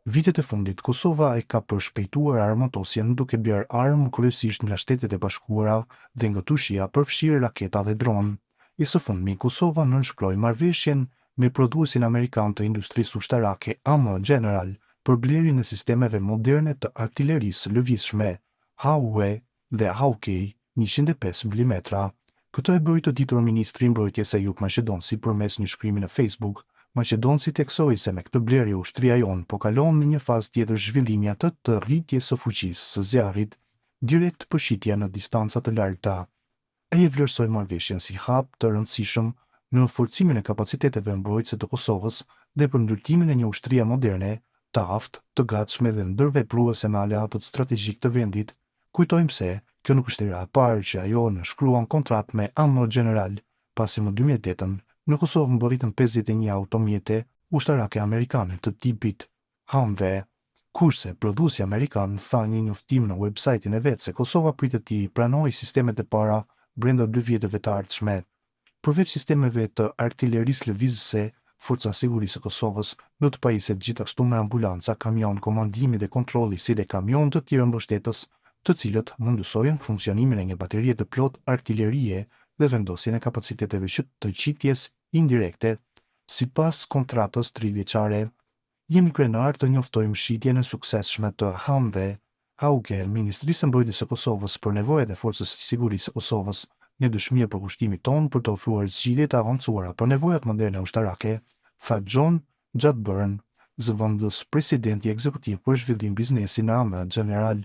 Vitet e fundit, Kosova e ka përshpejtuar armatosjen duke blerë armë kryesisht nga Shtetet e Bashkuara dhe nga Turqia përfshirë raketa dhe dronë. I së fundmi, Kosova nënshkroi marrëveshjen me prodhuesin amerikan të industrisë ushtarake AMO General për blerjen e sistemeve moderne të artillerisë lëvizshme HAUE dhe Hawkei 105 mm. Këtë e bëri të ditur ministri i mbrojtjes e Jugmaqedonsi përmes një shkrimi në Facebook. Maqedonci theksoi se me këtë blerje ushtria jon po kalon në një fazë tjetër zhvillimi atë të rritjes së fuqisë së zjarrit, direkt përshitja në distanca të largëta. Ai vlerësoi marrëveshjen si hap të rëndësishëm në forcimin e kapaciteteve mbrojtëse të Kosovës dhe për ndërtimin e një ushtrie moderne, të aftë, të gatshme dhe ndërvepruese me aleatët strategjik të vendit. Kujtojmë se kjo nuk është hera e parë që ajo nënshkruan kontratë me AMO General, pasi më 2008 në Kosovë mbërritën 51 automjete ushtarake amerikane të tipit Humvee, kurse prodhuesi amerikan tha një njoftim në websajtin e vet se Kosova pritet të pranojë sistemet e para brenda 2 vjetëve të ardhshme. Përveç sistemeve të artillerisë lëvizëse, Forca Sigurisë e Kosovës do të pajiset gjithashtu me ambulanca, kamion komandimi dhe kontrolli si dhe kamion të tjerë mbështetës, të cilët mundësojnë funksionimin e një baterie të plot artillerie dhe vendosjen e kapaciteteve të qitjes indirekte. Sipas kontratës 3 vjeçare, jemi krenar të njoftojmë shitjen e suksesshme të Humvee Hawkei Ministrisë së Mbrojtjes së Kosovës për nevojat e Forcës së Sigurisë së Kosovës, një dëshmi për kushtimit tonë për të ofruar zgjidhje të avancuara për nevojat moderne ushtarake, tha John Jadburn, zëvendës presidenti ekzekutiv për zhvillim biznesi në AMO General.